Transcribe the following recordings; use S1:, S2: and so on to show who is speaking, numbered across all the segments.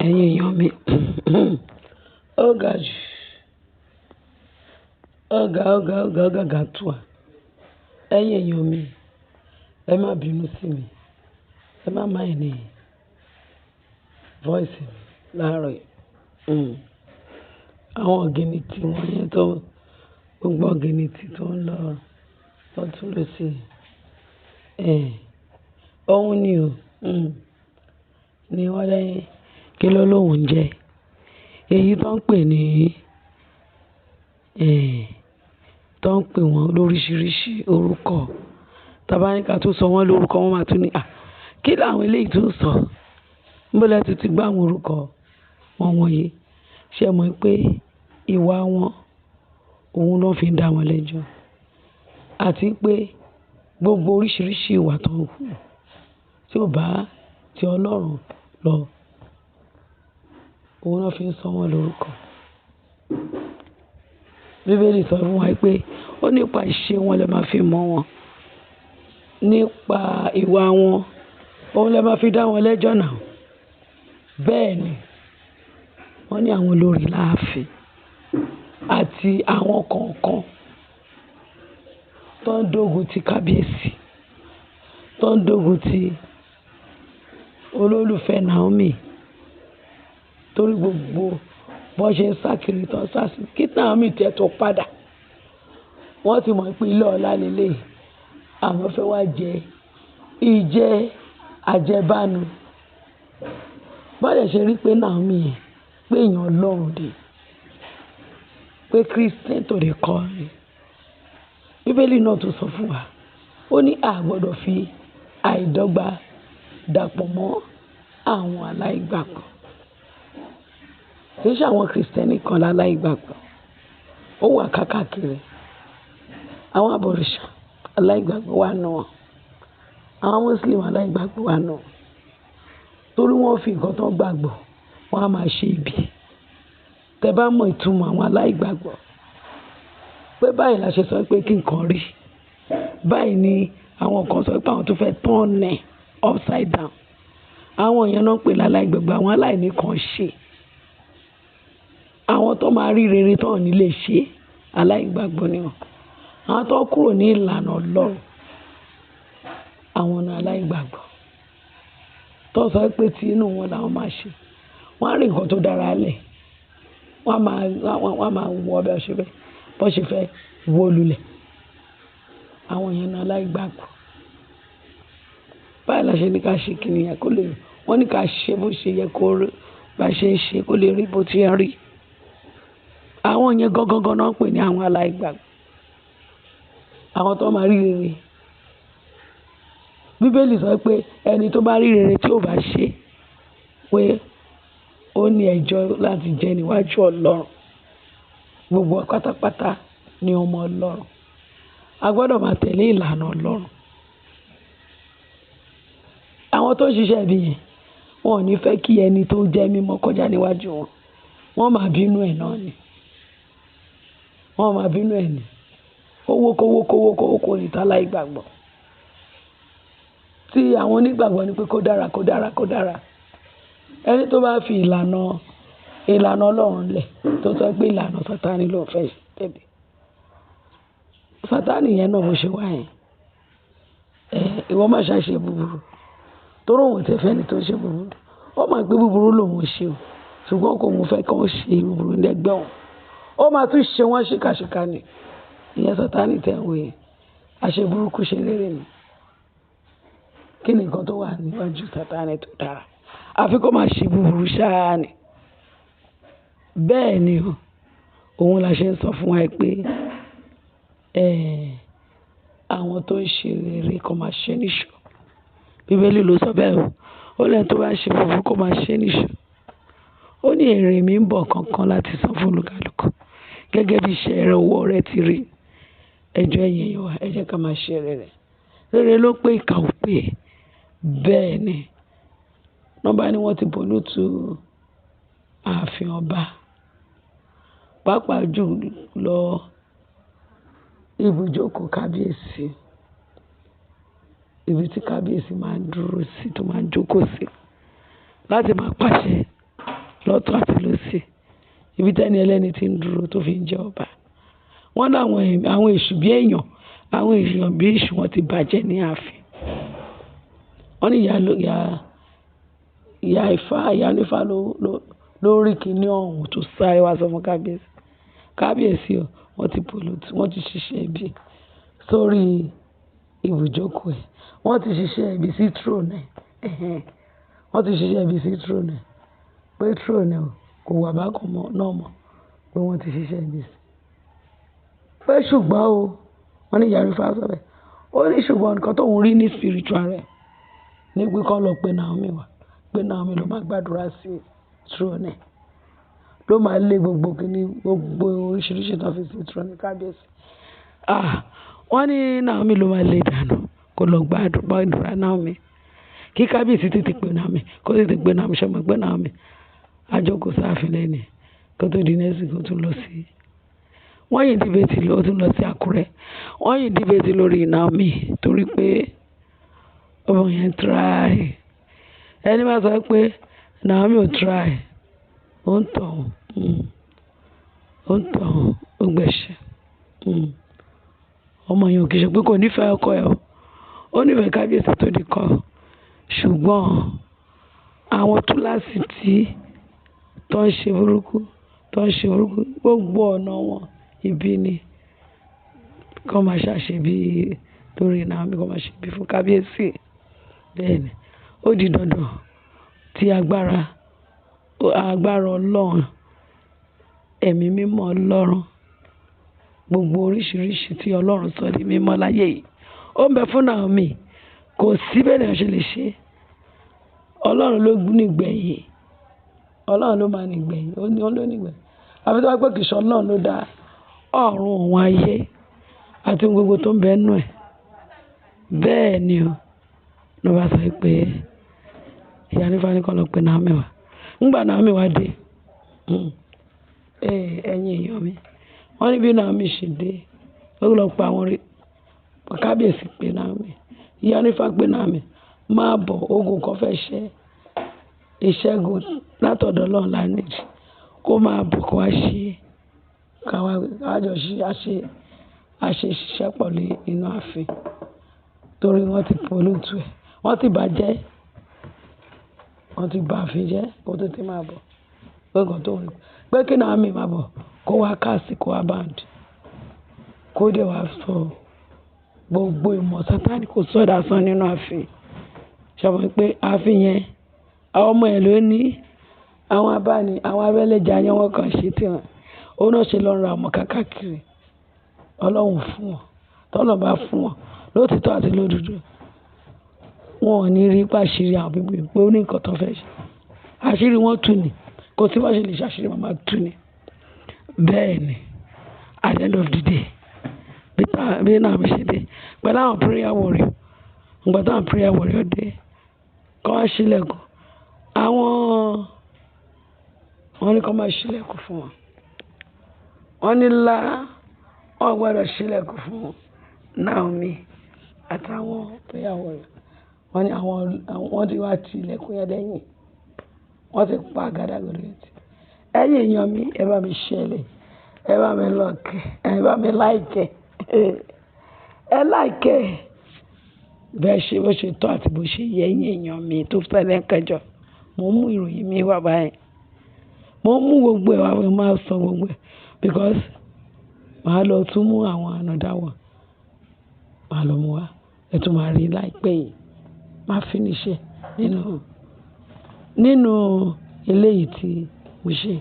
S1: Ẹ̀yin èèyàn mi, ó ga jù, ó ga tù à. Ẹ̀yin èèyàn mi, ẹ má bínú sí mi, ẹ má mind voice mi láàárọ̀ yìí. Àwọn ọ̀gìnìtì wọ̀nyẹn tó gbogbo ọ̀gìnìtì tó ń lọ lọ́tùn lósì, òun ni o, ni wọ́n lẹ́yìn kí ló lóun ń jẹ. Èyí tó ń pè ní, tó ń pè wọ́n lóríṣiríṣi orúkọ. Tàbá ní ká tún sọ wọ́n lórúkọ, wọ́n máa tún ní, kí làwọn eléyìí tún ń sọ? Níbo lẹ tún ti gbọ́ àwọn orúkọ wọn wọ̀nyí? Ṣé ẹ mọ̀ pé ìwà wọn, òun ló fi ń dá wọn lẹ́jọ́? Àti pé gbogbo oríṣiríṣi ìwà tó ń hù tí ò bá ti Ọlọ́run lọ, òun ló fi ń sọ wọ́n lórúkọ. Bíbélì sọ fún wa pé ó nípa ìṣe wọn lẹ máa fi mọ̀ wọ́n, nípa ìwà wọn, òun lẹ máa fi dá wọn lẹ́jọ́ náà. Bẹ́ẹ̀ ni, wọ́n ní àwọn olórí láàfin àti àwọn kọ̀ọ̀kan tó ń dógun ti kábíyèsí, tó ń dógun ti olólùfẹ́ Naomi, torí gbogbo bọ́n ṣe ń sá kiri tó ń sá sí kí Naomi tẹ́ tó padà. Wọ́n ti mọ̀ pé ilé ọlá lélẹ̀, àwọn fẹ́ wá jẹ ìjẹ àjẹbánu. Bọ́n dẹ̀ ṣe rí pé Naomi yẹn pé èèyàn Ọlọ́run dé, pé Christian tó lè kọ́ ni. Bíbélì náà tún sọ fún wa, ó ní a gbọ́dọ̀ fi àìdọ́gba dàpọ̀ mọ́ àwọn aláìgbàgbọ́. Kì í ṣe àwọn Kristẹni kan láláìgbàgbọ́, ó wà káàkiri. Àwọn abọ̀rìṣà aláìgbàgbọ́ wà nù wọn, àwọn Muslim aláìgbàgbọ́ wà nù wọn. Torí wọ́n fi nǹkan tó gbàgbọ́, wọ́n á máa ṣe ibi. Tẹ bá mọ ìtumọ̀ àwọn aláìgbàgbọ́, pé báyìí la ṣe sọ pé kí nǹkan rí, báyìí ni àwọn kan sọ pé àwọn tó fẹ́ turn ẹ̀ upside down. Àwọn èèyàn náà ń pè láláìgbàgbọ́, àwọn aláìní kan ṣe. Àwọn tó máa rí rere tó ní lè ṣe aláìgbàgbọ́ ni wọ́n. Àwọn tó kúrò ní ìlànà Ọlọ́run, àwọn náà aláìgbàgbọ́. Tó sọ pé tí inú wọn làwọn máa ṣe, wọ́n á rí nǹkan tó dára lẹ̀, wọ́n á máa wọ ọbẹ̀ ọ̀ṣẹ́fẹ́ bó ṣe fẹ́ wó lulẹ̀. Àwọn yẹn náà aláìgbàgbọ́. Báyìí la ṣe ní ká ṣe kìnìún yẹn kó lè rí. Wọ́n ní ká ṣe bó ṣe yẹ kó rí, bá ṣe ń ṣe kó lè rí bó ti ń rí. Àwọn yẹn gangan náà ń pè ní àwọn aláìgbàgbọ́. Àwọn tó máa rí rere. Bíbélì sọ pé ẹni tó bá rí rere tí ò bá ṣe, pé ó ní ẹjọ́ láti jẹ níwájú Ọlọ́run. Gbogbo pátápátá ni ọmọ Ọlọ́run. A gbọ́dọ̀ máa tẹ̀lé ìlànà Ọlọ́run. Àwọn tó ń ṣiṣẹ́ ibi yẹn, wọn ò ní fẹ́ kí ẹni tó jẹ́ mímọ́ kọjá níwájú wọn. Wọ́n máa bínú ẹ̀ náà ni. Wọ́n máa bínú ẹ̀ ni. Kówó kò ní tá láìgbàgbọ́. Tí àwọn onígbàgbọ́ ni pé kó dára. Ẹni tó bá fi ìlànà Ọlọ́run lẹ̀, tó sọ pé ìlànà Sátánì ló fẹ́ tẹ̀lé. Sátánì yẹn náà bó ṣe wá yẹn. Ìwọ má ṣe búburú. Torí òun tẹ fẹ́ ni tó ṣe búburú. Ó máa gbé búburú lòun ṣe o. Ṣùgbọ́n kò mú fẹ́ kí wọ́n ṣe búburú lẹ́gbẹ̀ẹ́ wọn. Ó máa tún ṣe wọ́n ṣìkàṣìkà ni. Ìyẹn Sátánì tẹ̀ ń wò yẹn. Àṣẹ burúkú ṣe rere ni. Kí ni nǹkan tó wà níwájú Sátánì tó dára? Àfi kó máa ṣe búburú ṣáá ni. Bẹ́ẹ̀ ni o. Òun la ṣe ń sọ fún wa pé àwọn tó ń ṣe rere kó máa ṣe níṣò. Bíbélì ló sọ bẹ́ẹ̀ o. Ó lẹ́ni tó bá ṣe búburú kó máa ṣe níṣò. Ó ní èrè mi ń bọ̀ kankan láti san fún olúkálùkù. Gẹ́gẹ́ bí iṣẹ́ rẹ̀ owó rẹ̀ ti rí. Ẹjọ́ ẹ̀yìn ẹ̀yọ̀ wa, ẹ jẹ́ ká máa ṣe rere. Rere ló pé ìkà ò pé. Bẹ́ẹ̀ ni. Nọ́bà ni wọ́n ti bòlútù ààfin ọba. Pàápàá jù lọ ibùjókòó kábíyèsí. Ibi tí kábíyèsí máa ń dúró sí, tó máa ń jókòó sí láti máa pàṣẹ lọ́tún àti lósì ibi tẹ́ni ẹlẹ́ni ti ń dúró tó fi ń jẹ ọba. Wọ́n láwọn àwọn èṣù bí èèyàn àwọn èèyàn bí èṣù wọn ti bàjẹ́ ní ààfin. Wọ́n ní ìyá Ifá ló rí kinní ọ̀hún tó sáré wá sọ fún kábíyèsí o wọ́n ti ṣiṣẹ́ ibi sórí ibùjókòó ẹ̀ wọ́n ti ṣiṣẹ́ ibi sí throne ẹ̀ wọ́n ti ṣiṣẹ́ ibi sí throne ẹ̀ pé throne ẹ̀ kò wà bákan náà mọ̀ pé wọ́n ti ṣiṣẹ́ ibi sí. Pé ṣùgbọ́n o wọ́n ní ìyá Ifá sọ bẹ́ẹ̀ ó ní ṣùgbọ́n nǹkan tóun rí ní spiritual rẹ̀ ní pé kọ́ lọ pé Naomi wá pé Naomi ló máa gbàdúrà sí throne ẹ̀ ló máa lé gbogbo oríṣiríṣi tó fi sí throne kábíyèsí. Wọ́n ní Naomi ló máa lé dànù kó lọ gbàdúrà Naomi kí kábíyèsí tètè pé Naomi kó tètè pé Naomi ṣọmọ pé Naomi àjọkò sáàfin lẹ́nu kó tó di nẹ́sì kó tún lọ sí. Wọ́n yìí dìbètì ó tún lọ sí Àkúrẹ́ wọ́n yìí dìbètì lórí Naomi torí pé ọmọ yẹn try ẹni máa sọ pé Naomi ò try ó ń tàn ó gbẹ̀ṣẹ̀ ọmọ yẹn ò kì í ṣe pé kò nífẹ̀ẹ́ ọkọ ẹ̀ ó nífẹ̀ẹ́ kábíyèsí tó di kọ́ ṣùgbọ́n àwọn túláàsì tí tó ń ṣe burúkú gbogbo ọ̀nà wọn ibi ni kọ́ máa ṣàṣebí lórí Naomi kọ́ máa ṣebí fún kábíyèsí bẹ́ẹ̀ ni ó di dandan tí agbára Ọlọ́run ẹ̀mí mímọ́ Ọlọ́run gbogbo oríṣiríṣi tí Ọlọ́run sọ di mímọ́ láyé yìí ó ń bẹ fún Naomi kò sí bẹ́ẹ̀ ni wọ́n ṣe lè ṣe Ọlọ́run ló nígbẹ̀yìn Ọlọ́run ló máa nígbẹ̀yìn ó ló nígbẹ̀yìn àbí tó wá pé kìí ṣe Ọlọ́run ló dá ọ̀run òun ayé àti gbogbo tó ń bẹ nú ẹ̀ bẹ́ẹ̀ ni o ló bá sọ pé ìyá Ifá ní kọ́ lọ pé Naomi wá ńgbà Naomi wá dé ẹ̀yin èèyàn mi wọ́n ní bí Naomi ṣe dé ó lọ pa àwọn kábíyèsí pé Naomi ìyá Ifá pé Naomi máa bọ̀ ogun kan fẹ́ ṣe ìṣẹ́gun látọ̀dọ̀ Ọlọ́run lánìí kó máa bọ̀ kó wá ṣe kájọ ṣiṣẹ́ pọ̀ lé inú ààfin torí wọ́n ti pollute ẹ̀ wọ́n ti bàjẹ́ wọ́n ti bà ààfin jẹ́ kó tètè máa bọ̀ pé nǹkan tó ń rí pé kí Naomi máa bọ̀ kó wá káàsì kó wá báńdì kó dé wá sọ gbogbo ìmọ̀ Sátánì kò sọ̀dà sàn nínú ààfin ṣàmì pé ààfin yẹn àwọn ọmọ ẹ̀ ló ní àwọn abẹ́lẹ́jà yẹn wọ́n kàn ṣe tí wọn ó náà ṣe lọ́ọ́ ra ọmọ káàkiri Ọlọ́run fún wọn tọ́lọ̀ bá fún wọn lótìtọ́ àti lódodo wọn ò ní rí pàṣírí àwọn bíbí pé ó ní nǹkan tó fẹ́ ṣe àṣírí wọn tú ni kò sí wọ́n ṣe lè ṣàṣírí wọn máa tú ni bẹ́ẹ̀ ni at the end of the day bí náà mi ṣe dé pẹ̀lú àwọn prayer warrior ǹgbà táwọn prayer warrior dé kọ́ wá sílẹ̀kùn wọ́n ní kọ́ máa sílẹ̀kùn fún wọn wọ́n ní wọ́n gbọ́dọ̀ sílẹ̀kùn fún Naomi àtàwọn prayer warrior wọ́n ní wọ́n ti wá ti ilẹ̀kùn yẹn lẹ́yìn wọ́n ti pa àgádágodo yẹn ti ẹ̀yin èèyàn mi ẹ bá mi ṣẹlẹ̀ ẹ bá mi lọ́ọ̀kẹ́ ẹ bá mi láìkẹ́ ẹ láìkẹ́ bẹ́ẹ̀ ṣe bó ṣe tọ́ àti bó ṣe yẹ ẹ̀yin èèyàn mi tó fẹ́lẹ́ kẹjọ mo mú ìròyìn mi wá báyìí mo mú gbogbo ẹ̀ wá mo máa sọ gbogbo ẹ̀ because màá lọ tún mú àwọn ànàdá wọn màá lọ mú wa ẹ tún máa rí láìpẹ́ yìí máa finish nínú eléyìí tí mo ṣe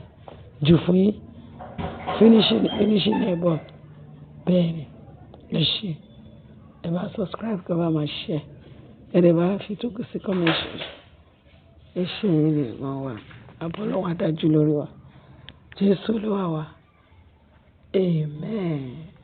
S1: jù fún yín finishing ẹ̀ bọ̀ bẹ́ẹ̀ ni ẹ ṣe ẹ bá subscribe kí ẹ bá máa share ẹ dẹ̀ bá fi tó kù sí comment ẹ ṣe yín lè mọ̀ wá àbọ̀ lọ́wọ́ adájú lórí wa Jésù Olúwa wa amen.